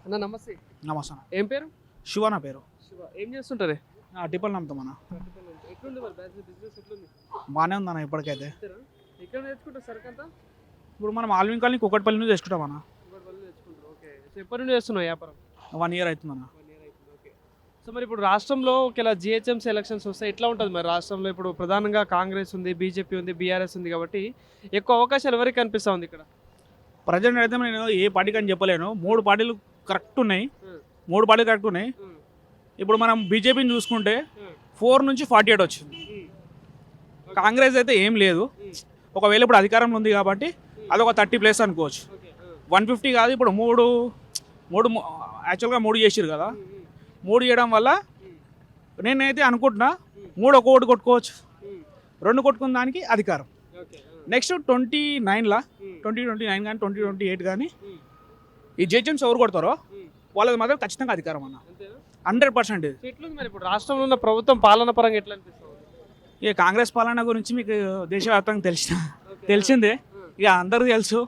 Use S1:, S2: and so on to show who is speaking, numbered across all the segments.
S1: అన్న నమస్తే.
S2: నమస్తే.
S1: ఏం పేరు?
S2: శివ నా పేరు.
S1: శివ. ఏం చేస్తుంటారే?
S2: టిప్పలు నమ్ముతామన్న.
S1: ఎట్లుంది మరి బిజినెస్ ఎట్లుంది?
S2: బాగానే ఉందన్న ఇప్పటికైతే.
S1: ఎక్కడ నేర్చుకుంటారు సరికంతా?
S2: ఇప్పుడు మనం ఆల్విన్ కాలనీ కుక్కట్పల్లి నుంచి తెచ్చుకుంటామన్న.
S1: ఓకే. ఎప్పటి నుండి చేస్తున్నావు వ్యాపారం?
S2: 1 year అవుతుందన్న.
S1: ఓకే. సో మరి ఇప్పుడు రాష్ట్రంలో ఒకవేళ జిహెచ్ఎంసీ ఎలక్షన్స్ వస్తే ఎట్లా ఉంటుంది మరి రాష్ట్రంలో? ఇప్పుడు ప్రధానంగా కాంగ్రెస్ ఉంది, బీజేపీ ఉంది, బీఆర్ఎస్ ఉంది కాబట్టి ఎక్కువ అవకాశాలు ఎవరికి కనిపిస్తూ ఉంది ఇక్కడ?
S2: ప్రజెంట్ అయితే నేను ఏ పార్టీకి అని చెప్పలేను. 3 పార్టీలు కరెక్ట్ ఉన్నాయి. 3 పార్టీలు కరెక్ట్ ఉన్నాయి. ఇప్పుడు మనం బీజేపీని చూసుకుంటే 4 నుంచి 48 వచ్చింది. కాంగ్రెస్ అయితే ఏం లేదు. ఒకవేళ ఇప్పుడు అధికారంలో ఉంది కాబట్టి అదొక 30+ అనుకోవచ్చు. 150 కాదు, ఇప్పుడు మూడు యాక్చువల్గా 3 చేసిరు కదా. 3 చేయడం వల్ల నేనైతే అనుకుంటున్నా 3 ఒక ఓటు కొట్టుకోవచ్చు, 2 కొట్టుకున్న దానికి అధికారం. నెక్స్ట్ 2029 కానీ 2028 కానీ ఈ జిహెచ్ఎంసీ ఎవరు కొడతారో వాళ్ళది మాత్రం ఖచ్చితంగా అధికారం అన్న. 100%.
S1: ఎట్లుంది మరి ఇప్పుడు రాష్ట్రంలో ఉన్న ప్రభుత్వం పాలన పరంగా ఎట్లా అనిపిస్తుంది?
S2: ఇక కాంగ్రెస్ పాలన గురించి మీకు దేశవ్యాప్తంగా తెలిసిందే, ఇక అందరికీ తెలుసు.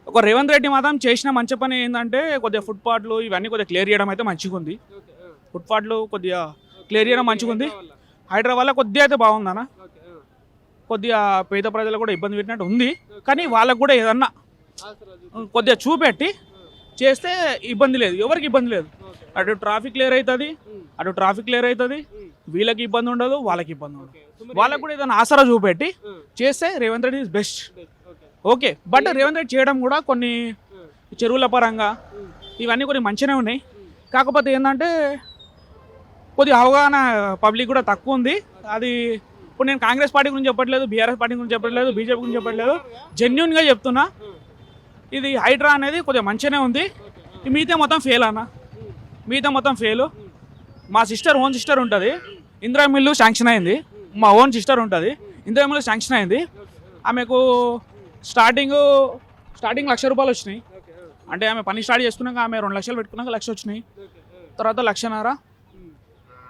S2: ఒక రేవంత్ రెడ్డి మాత్రం చేసిన మంచి పని ఏంటంటే కొద్దిగా ఫుట్పాత్లు ఇవన్నీ కొద్దిగా క్లియర్ చేయడం అయితే మంచిగా ఉంది. ఫుట్పాత్లు కొద్దిగా క్లియర్ చేయడం మంచిగా ఉంది. హైదరాబాద్లో కొద్దిగా అయితే బాగుందన్న. కొద్దిగా పేద ప్రజలు కూడా ఇబ్బంది పెట్టినట్టు ఉంది, కానీ వాళ్ళకు కూడా ఏదన్నా కొద్దిగా చూపెట్టి చేస్తే ఇబ్బంది లేదు, ఎవరికి ఇబ్బంది లేదు. అటు ట్రాఫిక్ క్లియర్ అవుతుంది, వీళ్ళకి ఇబ్బంది ఉండదు, వాళ్ళకి ఇబ్బంది ఉండదు. వాళ్ళకు కూడా ఏదైనా ఆసరా చూపెట్టి చేస్తే Revanth Reddy is best. Okay, but Revanth Reddy చేయడం కూడా కొన్ని చెరువుల పరంగా ఇవన్నీ కొన్ని మంచిగానే ఉన్నాయి. కాకపోతే ఏంటంటే కొద్దిగా అవగాహన పబ్లిక్ కూడా తక్కువ ఉంది. అది ఇప్పుడు నేను కాంగ్రెస్ పార్టీ గురించి చెప్పట్లేదు, బీఆర్ఎస్ పార్టీ గురించి చెప్పట్లేదు, బీజేపీ గురించి చెప్పట్లేదు, జెన్యున్గా చెప్తున్నా. ఇది హైడ్రా అనేది కొద్దిగా మంచిగానే ఉంది. మిగతా మొత్తం ఫెయిల్ అన్న, మిగతా మొత్తం ఫెయిల్. మా ఓన్ సిస్టర్ ఉంటుంది, ఇందిరా మిల్లు శాంక్షన్ అయింది. మా ఓన్ సిస్టర్ ఉంటుంది, ఇందిరా మిల్లు శాంక్షన్ అయింది. ఆమెకు స్టార్టింగ్ 1,00,000 రూపాయలు వచ్చినాయి. అంటే ఆమె పని స్టార్ట్ చేసుకున్నాక ఆమె 2 లక్షలు పెట్టుకున్నాక 1,00,000 వచ్చినాయి. తర్వాత 1,50,000,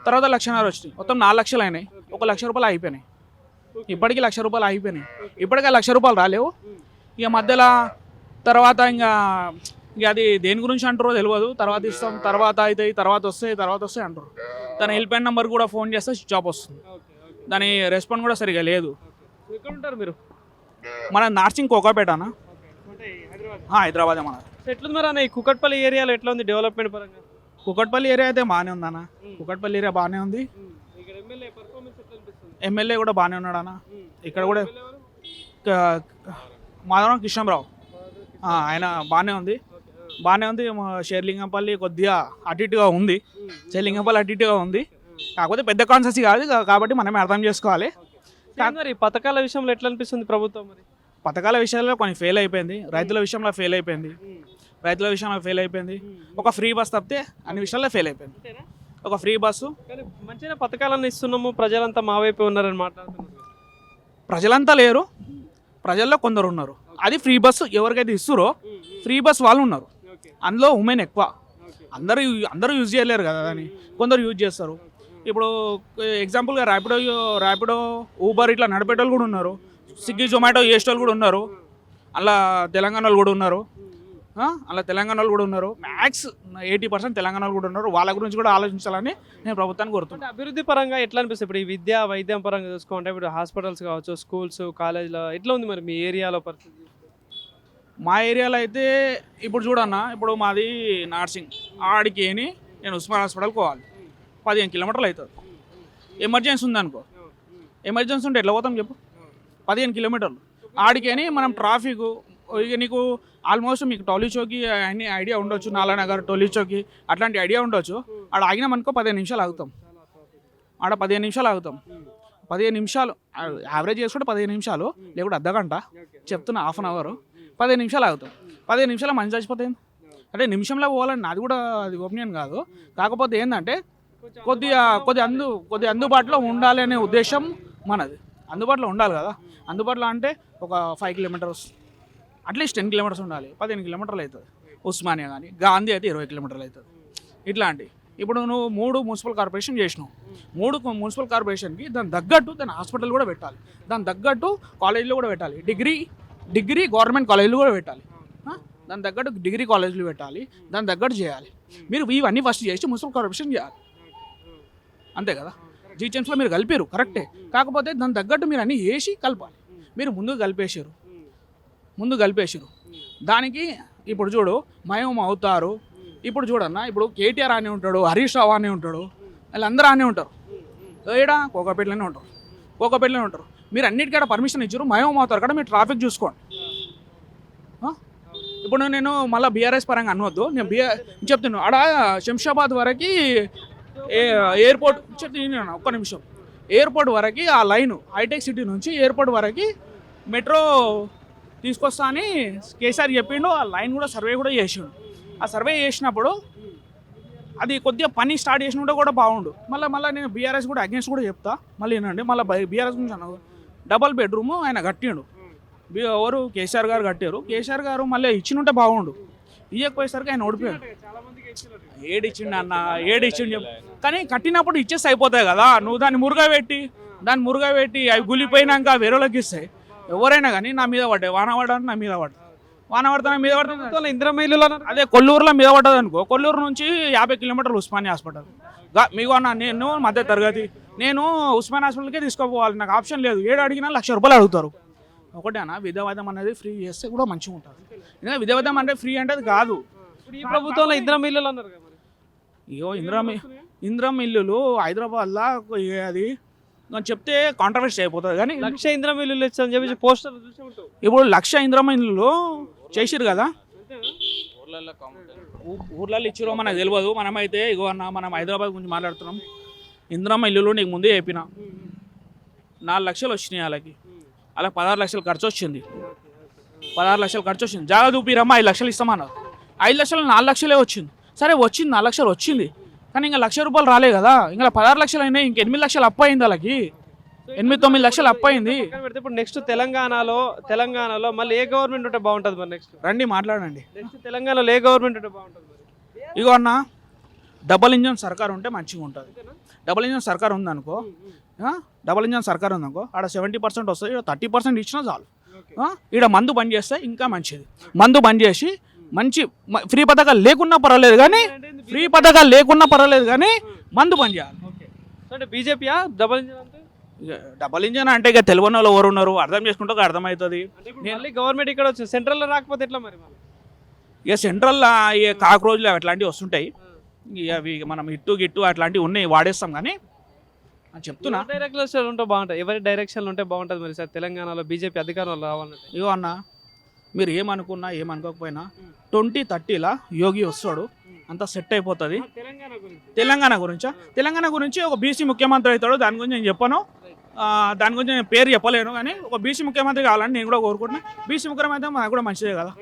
S2: తర్వాత 1,50,000 వచ్చినాయి. మొత్తం 4 లక్షలు అయినాయి. 1,00,000 రూపాయలు అయిపోయినాయి. ఇప్పటికీ 1,00,000 రూపాయలు అయిపోయినాయి. ఇప్పటికే 1,00,000 రూపాయలు రాలేవు. ఇక మధ్యలో తర్వాత ఇంకా అది దేని గురించి అంటారో తెలియదు. తర్వాత ఇస్తాం, తర్వాత అవుతాయి, తర్వాత వస్తాయి అంటారు. తన హెల్ప్ నెంబర్ కూడా ఫోన్ చేస్తే స్విచ్ ఆఫ్ వస్తుంది. దాని రెస్పాన్స్ కూడా సరిగా లేదు.
S1: ఎక్కడ ఉంటారు మీరు?
S2: మన నార్సింగ్ కోకాపేట అన్న, హైదరాబాద్. మన
S1: ఎట్లుంది మరి అన్న ఈ కుకట్పల్లి ఏరియాలో ఎట్లా ఉంది డెవలప్మెంట్ పరంగా?
S2: కుకట్పల్లి ఏరియా అయితే బాగానే ఉంది అన్న. కుకట్పల్లి ఏరియా బాగానే ఉంది. ఎమ్మెల్యే కూడా బాగానే ఉన్నాడు అన్న. ఇక్కడ కూడా మాధవరం కృష్ణరావు ఆయన బాగానే ఉంది. షేర్లింగంపల్లి కొద్దిగా అటు ఇటుగా ఉంది. షేర్లింగంపల్లి అటు ఇటుగా ఉంది. కాకపోతే పెద్ద కాన్సెన్సీ కాదు కాబట్టి మనమే అర్థం చేసుకోవాలి.
S1: మరి పథకాల విషయంలో ఎట్లా అనిపిస్తుంది ప్రభుత్వం? మరి
S2: పథకాల విషయాల్లో కొన్ని ఫెయిల్ అయిపోయింది. రైతుల విషయంలో ఫెయిల్ అయిపోయింది. ఒక ఫ్రీ బస్ తప్పితే అన్ని విషయాల్లో ఫెయిల్ అయిపోయింది. ఒక ఫ్రీ బస్సు
S1: మంచిగా పథకాలను ఇస్తున్నాము, ప్రజలంతా మా వైపే ఉన్నారని మాట్లాడుతున్నారు.
S2: ప్రజలంతా లేరు, ప్రజల్లో కొందరు ఉన్నారు. అది ఫ్రీ బస్సు ఎవరికైతే ఇస్తురో ఫ్రీ బస్ వాళ్ళు ఉన్నారు. అందులో ఉమెన్ ఎక్కువ. అందరూ యూజ్ చేయలేరు కదా, అని కొందరు యూజ్ చేస్తారు. ఇప్పుడు ఎగ్జాంపుల్గా ర్యాపిడో ఊబర్ ఇట్లా నడిపేటోళ్ళు కూడా ఉన్నారు. స్విగ్గీ జొమాటో చేసేటోళ్ళు కూడా ఉన్నారు. అలా తెలంగాణలో కూడా ఉన్నారు. మ్యాక్స్ 80% తెలంగాణలో కూడా ఉన్నారు. వాళ్ళ గురించి కూడా ఆలోచించాలని నేను ప్రభుత్వాన్ని కోరుతున్నాను.
S1: అభివృద్ధి పరంగా ఎట్లా అనిపిస్తుంది? ఇప్పుడు ఈ విద్యా వైద్యం పరంగా చూసుకుంటే ఇప్పుడు హాస్పిటల్స్ కావచ్చు, స్కూల్స్, కాలేజ్లో ఎట్లా ఉంది మరి మీ ఏరియాలో పరిస్థితి?
S2: మా ఏరియాలో అయితే ఇప్పుడు చూడన్నా, ఇప్పుడు మాది నార్సింగ్, ఆడికి నేను ఉస్మాన్ హాస్పిటల్కి పోవాలి, 15 కిలోమీటర్లు అవుతుంది. ఎమర్జెన్సీ ఉందనుకో, ఎమర్జెన్సీ ఉంటే ఎట్లా పోతాం చెప్పు? 15 కిలోమీటర్లు ఆడికి మనం ట్రాఫిక్. ఇక నీకు ఆల్మోస్ట్ మీకు టోలీ చౌకి అన్ని ఐడియా ఉండొచ్చు, నాలానగర్, టోలీ చౌకి అట్లాంటి ఐడియా ఉండొచ్చు. ఆడ ఆగినామనుకో 15 నిమిషాలు ఆగుతాం. 15 నిమిషాలు యావరేజ్ చేసుకుంటే 15 నిమిషాలు, లేకుంటే అర్ధగంట చెప్తున్నా, హాఫ్ అన్ అవర్, 15 నిమిషాలు ఆగుతాం. 15 నిమిషాలు మంచి చచ్చిపోతాయి. అంటే నిమిషంలో పోవాలని అది కూడా అది ఒపీనియన్ కాదు. కాకపోతే ఏంటంటే కొద్దిగా అందుబాటులో ఉండాలి అనే ఉద్దేశం మనది. అందుబాటులో ఉండాలి కదా. అందుబాటులో అంటే ఒక 5 కిలోమీటర్స్, అట్లీస్ట్ 10 కిలోమీటర్స్ ఉండాలి. 15 కిలోమీటర్లు అవుతుంది. ఉస్మానియా కానీ గాంధీ అయితే 20 కిలోమీటర్లు అవుతుంది. ఇట్లాంటి ఇప్పుడు నువ్వు 3 మున్సిపల్ కార్పొరేషన్ చేసినావు. 3 మున్సిపల్ కార్పొరేషన్కి దాని తగ్గట్టు దాని హాస్పిటల్ కూడా పెట్టాలి, దాని తగ్గట్టు కాలేజీలో కూడా పెట్టాలి, డిగ్రీ గవర్నమెంట్ కాలేజీలో కూడా పెట్టాలి. దాని తగ్గట్టు డిగ్రీ కాలేజీలు పెట్టాలి, దాని తగ్గట్టు చేయాలి. మీరు ఇవన్నీ ఫస్ట్ చేసి మున్సిపల్ కార్పొరేషన్ చేయాలి, అంతే కదా. జీహెచ్ఎంసీలో మీరు కలిపారు కరెక్టే, కాకపోతే దాని తగ్గట్టు మీరు అన్నీ వేసి కలపాలి. మీరు ముందు కలిపేసారు దానికి. ఇప్పుడు చూడు మయం అవుతారు. ఇప్పుడు చూడన్నా, ఇప్పుడు కేటీఆర్ అనే ఉంటాడు, హరీష్ రావు అనే ఉంటాడు, వీళ్ళందరూ అనే ఉంటారు. ఏడా కోకాపేటలోనే ఉంటారు. మీరు అన్నిటికీ పర్మిషన్ ఇచ్చారు, మయం అవుతారు కదా. మీరు ట్రాఫిక్ చూసుకోండి. ఇప్పుడు నేను మళ్ళీ బీఆర్ఎస్ పరంగా అనవద్దు, నేను చెప్తున్నాను. ఆడ శంషాబాద్ వరకు ఎయిర్పోర్ట్ చెప్తున్నాను, ఒక్క నిమిషం. ఎయిర్పోర్ట్ వరకు ఆ లైన్ హైటెక్ సిటీ నుంచి ఎయిర్పోర్ట్ వరకు మెట్రో తీసుకొస్తా అని కేసీఆర్ చెప్పిండు. ఆ లైన్ కూడా సర్వే కూడా చేసిండు. ఆ సర్వే చేసినప్పుడు అది కొద్దిగా పని స్టార్ట్ చేసినట్టు కూడా బాగుండు. మళ్ళీ నేను బీఆర్ఎస్ కూడా అగేన్స్ట్ కూడా చెప్తా. మళ్ళీ ఏంటంటే మళ్ళీ బీఆర్ఎస్ గురించి అన్నాడు. డబల్ బెడ్రూమ్ ఆయన కట్టిండు, ఎవరు కేసీఆర్ గారు కట్టారు. కేసీఆర్ గారు మళ్ళీ ఇచ్చినుంటే బాగుండు, ఇవ్వకపోయేసరికి ఆయన ఓడిపోయాడు. ఏడిచ్చిండు కానీ కట్టినప్పుడు ఇచ్చేసి అయిపోతాయి కదా. నువ్వు దాన్ని మురుగా పెట్టి అవి గులిపోయినాక వేరేలోకి ఇస్తాయి. ఎవరైనా కానీ నా మీద పడ్డాయి, వాన పడడానికి నా మీద పడుతుంది.
S1: ఇందిరమ్మ ఇల్లు
S2: అదే కొల్లూరులో మీద పడ్డది అనుకో. కొల్లూరు నుంచి 50 కిలోమీటర్లు ఉస్మానియా హాస్పిటల్. మీకు అన్న నేను మధ్య తరగతి, నేను ఉస్మానియా హాస్పిటల్కే తీసుకోపోవాలి, నాకు ఆప్షన్ లేదు. 7 అడిగినా ₹1,00,000 అడుగుతారు. ఒకటే అన్న, విద్యావైద్యం అనేది ఫ్రీ చేస్తే కూడా మంచిగా ఉంటుంది. ఎందుకంటే విద్యావైద్యం అంటే ఫ్రీ అంటే అది కాదు.
S1: ఈ ప్రభుత్వంలో ఇందిరమ్మ ఇల్లు అన్నారు కదా.
S2: అయ్యో ఇందిరమ్మ ఇల్లులు హైదరాబాద్లో అది చెప్తే కాంట్రవర్సీ అయిపోతుంది. కానీ
S1: 1,00,000 ఇందిరమ్మ ఇల్లు ఇచ్చని చెప్పి పోస్టర్ చూసి ఉంటావు.
S2: ఇప్పుడు 1,00,000 ఇందిరమ్మ ఇల్లులు చేసిరు కదా, ఊర్లలో ఇచ్చిరో మనకు తెలియదు. మనమైతే ఇగో అన్న, మనం హైదరాబాద్ గురించి మాట్లాడుతున్నాం. ఇందిరమ్మ ఇల్లులు నీకు ముందే చెప్పిన 4 లక్షలు వచ్చినాయి. వాళ్ళకి 16 లక్షలు ఖర్చు వచ్చింది. 16 లక్షలు ఖర్చు వచ్చింది. జాగా చూపిరమ్మా 5 లక్షలు ఇస్తామన్నారు. 5 లక్షలు 4 లక్షలే వచ్చింది. సరే వచ్చింది, 4 లక్షలు వచ్చింది. కానీ ఇంకా ₹1,00,000 రాలే కదా. ఇంకా 16 లక్షలు అయినాయి, ఇంక 8 లక్షలు అప్పు అయింది. వాళ్ళకి 8-9 లక్షలు అప్పు అయింది.
S1: ఇప్పుడు నెక్స్ట్ తెలంగాణలో మళ్ళీ ఏ గవర్నమెంట్ ఉంటే బాగుంటుంది మరి? నెక్స్ట్
S2: రండి మాట్లాడండి.
S1: నెక్స్ట్ తెలంగాణలో ఏ గవర్నమెంట్ ఉంటే బాగుంటుంది?
S2: ఇగో అన్న, డబల్ ఇంజన్ సర్కార్ ఉంటే మంచిగా ఉంటుంది. డబల్ ఇంజన్ సర్కార్ ఉందనుకో, ఆడ 70% వస్తుంది, ఇక్కడ 30% ఇచ్చినా చాలు. ఈడ మందు బంద్ చేస్తే ఇంకా మంచిది. మందు బంద్ చేసి మంచి ఫ్రీ పథకాలు లేకున్నా పర్వాలేదు కానీ మందు బంద్ చేయాలి.
S1: అంటే బీజేపీయా డబల్ ఇంజన్ అంటే?
S2: డబల్ ఇంజన్ అంటే ఇక తెలియని వాళ్ళు ఎవరు ఉన్నారు, అర్థం చేసుకుంటే అర్థమవుతుంది.
S1: గవర్నమెంట్ ఇక్కడ వచ్చింది, సెంట్రల్లో రాకపోతే ఎట్లా మరి?
S2: ఇక సెంట్రల్లో కాక్రోజ్లు అట్లాంటివి వస్తుంటాయి. అవి మనం గిట్టు అట్లాంటివి ఉన్నాయి, వాడేస్తాం. కానీ చెప్తున్నా,
S1: డైరెక్షన్ ఉంటే బాగుంటుంది. ఎవరి డైరెక్షన్లు ఉంటే బాగుంటుంది మరి సార్ తెలంగాణలో బీజేపీ అధికారంలో రావాలంటే?
S2: ఇగో అన్న, మీరు ఏమనుకున్నా ఏమనుకోకపోయినా 2030లా యోగి వస్తాడు, అంతా సెట్ అయిపోతుంది. తెలంగాణ గురించి ఒక బీసీ ముఖ్యమంత్రి అవుతాడు. దాని గురించి నేను చెప్పను, దాని గురించి నేను పేరు చెప్పలేను. కానీ ఒక బీసీ ముఖ్యమంత్రి కావాలని నేను కూడా కోరుకుంటున్నా. బీసీ ముఖ్యమంత్రి మనకు కూడా మంచిదే కదా.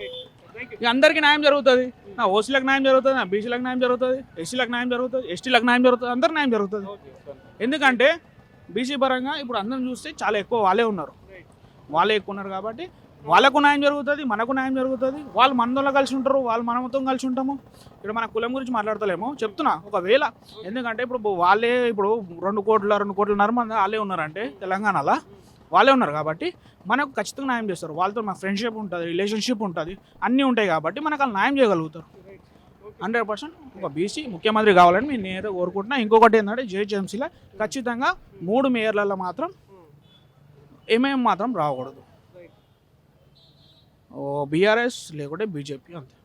S2: ఇక అందరికీ న్యాయం జరుగుతుంది. నా ఓసీలకు న్యాయం జరుగుతుంది, నా బీసీలకు న్యాయం జరుగుతుంది, ఎస్సీలకు న్యాయం జరుగుతుంది, ఎస్టీలకు న్యాయం జరుగుతుంది, అందరికి న్యాయం జరుగుతుంది. ఎందుకంటే బీసీ పరంగా ఇప్పుడు అందరం చూస్తే చాలా ఎక్కువ వాళ్ళే ఉన్నారు కాబట్టి వాళ్ళకు న్యాయం జరుగుతుంది, మనకు న్యాయం జరుగుతుంది. వాళ్ళు మనలో కలిసి ఉంటారు, వాళ్ళు మనతో కలిసి ఉంటాము. ఇక్కడ మన కులం గురించి మాట్లాడతలేమో చెప్తున్నా. ఒకవేళ ఎందుకంటే ఇప్పుడు 2 కోట్ల మంది వాళ్ళే ఉన్నారంటే తెలంగాణలో వాళ్ళే ఉన్నారు కాబట్టి మనకు ఖచ్చితంగా న్యాయం చేస్తారు. వాళ్ళతో మన ఫ్రెండ్షిప్ ఉంటుంది, రిలేషన్షిప్ ఉంటుంది, అన్నీ ఉంటాయి కాబట్టి మనకు వాళ్ళు న్యాయం చేయగలుగుతారు. 100% ఒక బీసీ ముఖ్యమంత్రి కావాలని నేను నేనే కోరుకుంటున్నా. ఇంకొకటి ఏంటంటే జీహెచ్ఎంసీలో ఖచ్చితంగా 3 మేయర్లలో మాత్రం ఎంఐఎం మాత్రం రాకూడదు. బీఆర్ఎస్ లేకుంటే బీజేపీ, అంతే.